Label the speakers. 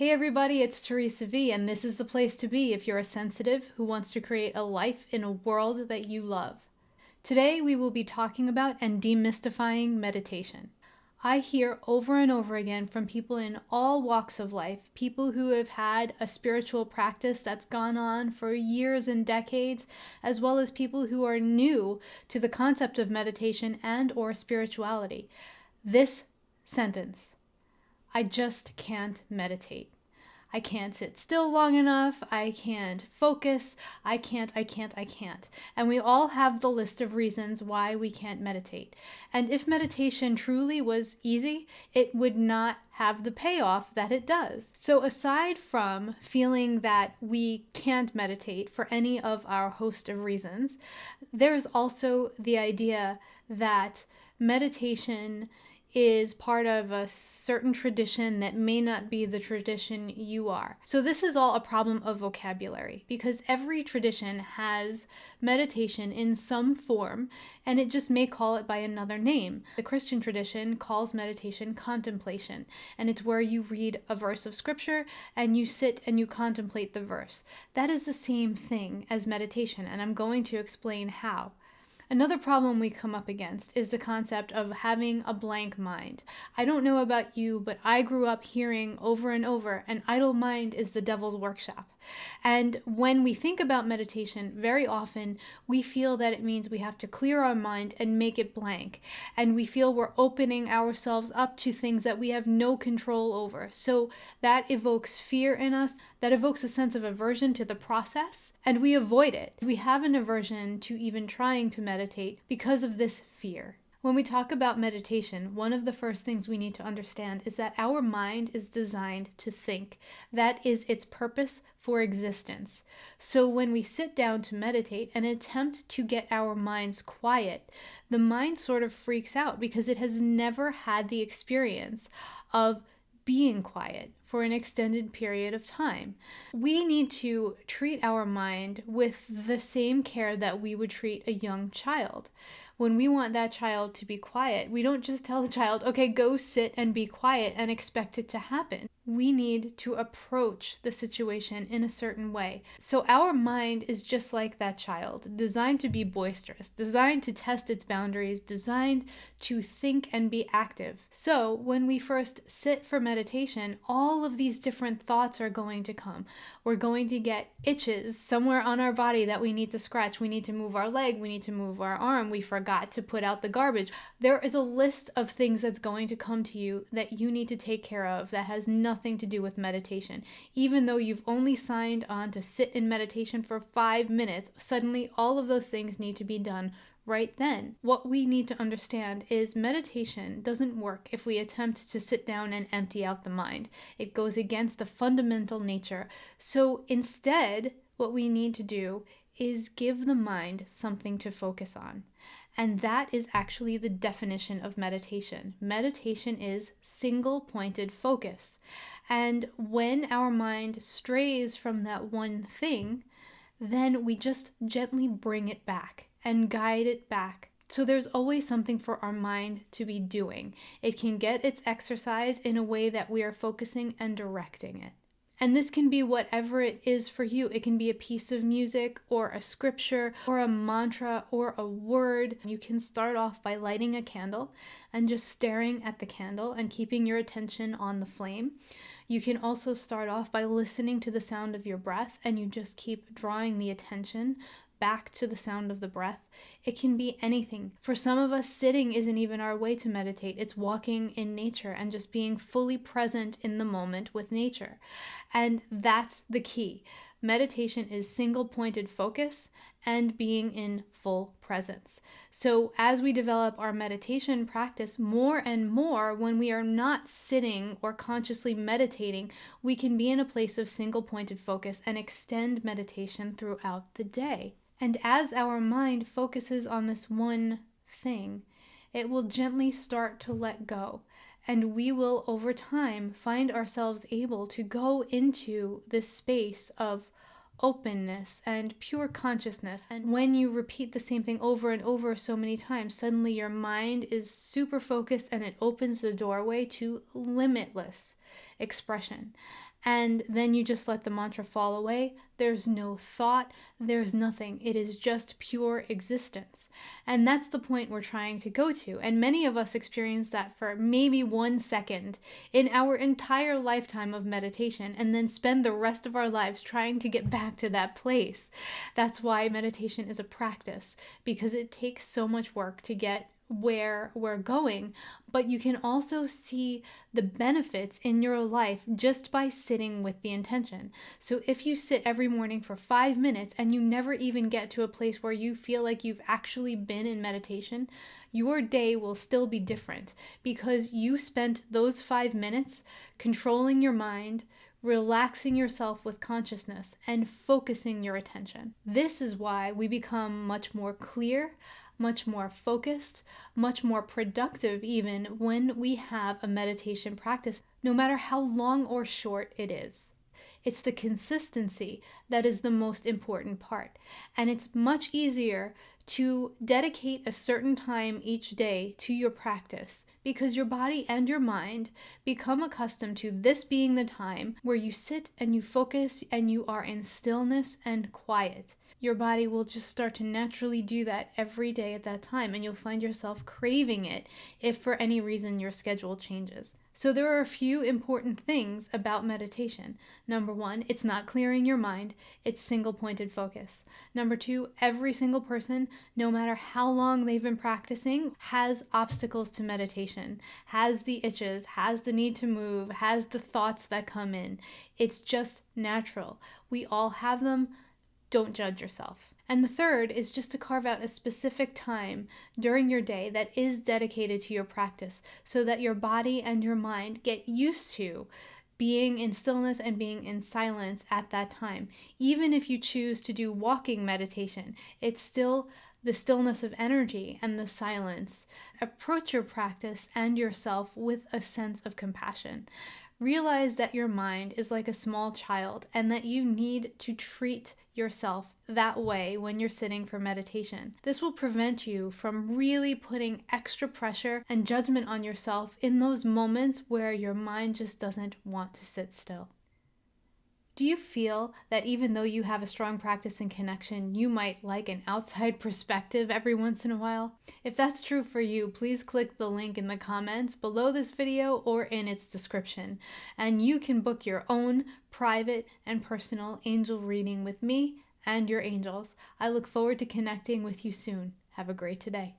Speaker 1: Hey everybody, it's Theresa V, and this is the place to be if you're a sensitive who wants to create a life in a world that you love. Today we will be talking about and demystifying meditation. I hear over and over again from people in all walks of life, people who have had a spiritual practice that's gone on for years and decades, as well as people who are new to the concept of meditation and or spirituality. This sentence: I just can't meditate. I can't sit still long enough. I can't focus. I can't. And we all have the list of reasons why we can't meditate. And if meditation truly was easy, it would not have the payoff that it does. So aside from feeling that we can't meditate for any of our host of reasons, there's also the idea that meditation is part of a certain tradition that may not be the tradition you are. So this is all a problem of vocabulary, because every tradition has meditation in some form, and it just may call it by another name. The Christian tradition calls meditation contemplation, and it's where you read a verse of scripture and you sit and you contemplate the verse. That is the same thing as meditation, and I'm going to explain how. Another problem we come up against is the concept of having a blank mind. I don't know about you, but I grew up hearing over and over, an idle mind is the devil's workshop. And when we think about meditation, very often we feel that it means we have to clear our mind and make it blank. And we feel we're opening ourselves up to things that we have no control over. So that evokes fear in us, that evokes a sense of aversion to the process, and we avoid it. We have an aversion to even trying to meditate because of this fear. When we talk about meditation, one of the first things we need to understand is that our mind is designed to think. That is its purpose for existence. So when we sit down to meditate and attempt to get our minds quiet, the mind sort of freaks out because it has never had the experience of being quiet for an extended period of time. We need to treat our mind with the same care that we would treat a young child. When we want that child to be quiet, we don't just tell the child, okay, go sit and be quiet and expect it to happen. We need to approach the situation in a certain way. So our mind is just like that child, designed to be boisterous, designed to test its boundaries, designed to think and be active. So when we first sit for meditation, all of these different thoughts are going to come. We're going to get itches somewhere on our body that we need to scratch. We need to move our leg. We need to move our arm. We forgot to put out the garbage. There is a list of things that's going to come to you that you need to take care of that has nothing to do with meditation. Even though you've only signed on to sit in meditation for 5 minutes, suddenly all of those things need to be done right then. What we need to understand is meditation doesn't work if we attempt to sit down and empty out the mind. It goes against the fundamental nature. So instead, what we need to do is give the mind something to focus on. And that is actually the definition of meditation. Meditation is single-pointed focus. And when our mind strays from that one thing, then we just gently bring it back and guide it back. So there's always something for our mind to be doing. It can get its exercise in a way that we are focusing and directing it. And this can be whatever it is for you. It can be a piece of music or a scripture or a mantra or a word. You can start off by lighting a candle and just staring at the candle and keeping your attention on the flame. You can also start off by listening to the sound of your breath, and you just keep drawing the attention back to the sound of the breath. It can be anything. For some of us, sitting isn't even our way to meditate. It's walking in nature and just being fully present in the moment with nature. And that's the key. Meditation is single-pointed focus and being in full presence. So as we develop our meditation practice more and more, when we are not sitting or consciously meditating, we can be in a place of single-pointed focus and extend meditation throughout the day. And as our mind focuses on this one thing, it will gently start to let go. And we will, over time, find ourselves able to go into this space of openness and pure consciousness. And when you repeat the same thing over and over so many times, suddenly your mind is super focused and it opens the doorway to limitless expression. and then you just let the mantra fall away. There's no thought, there's nothing. It is just pure existence. And that's the point we're trying to go to. And many of us experience that for maybe 1 second in our entire lifetime of meditation, and then spend the rest of our lives trying to get back to that place. That's why meditation is a practice, because it takes so much work to get where we're going, but you can also see the benefits in your life just by sitting with the intention. So if you sit every morning for 5 minutes and you never even get to a place where you feel like you've actually been in meditation, your day will still be different because you spent those 5 minutes controlling your mind, relaxing yourself with consciousness, and focusing your attention. This is why we become much more clear, much more focused, much more productive even when we have a meditation practice, no matter how long or short it is. It's the consistency that is the most important part. And it's much easier to dedicate a certain time each day to your practice because your body and your mind become accustomed to this being the time where you sit and you focus and you are in stillness and quiet. Your body will just start to naturally do that every day at that time, and you'll find yourself craving it if for any reason your schedule changes. So there are a few important things about meditation. Number one, it's not clearing your mind, it's single-pointed focus. Number two, every single person, no matter how long they've been practicing, has obstacles to meditation, has the itches, has the need to move, has the thoughts that come in. It's just natural. We all have them. Don't judge yourself. And the third is just to carve out a specific time during your day that is dedicated to your practice so that your body and your mind get used to being in stillness and being in silence at that time. Even if you choose to do walking meditation, it's still the stillness of energy and the silence. Approach your practice and yourself with a sense of compassion. Realize that your mind is like a small child and that you need to treat yourself that way when you're sitting for meditation. This will prevent you from really putting extra pressure and judgment on yourself in those moments where your mind just doesn't want to sit still. Do you feel that even though you have a strong practice and connection, you might like an outside perspective every once in a while? If that's true for you, please click the link in the comments below this video or in its description, and you can book your own private and personal angel reading with me and your angels. I look forward to connecting with you soon. Have a great day.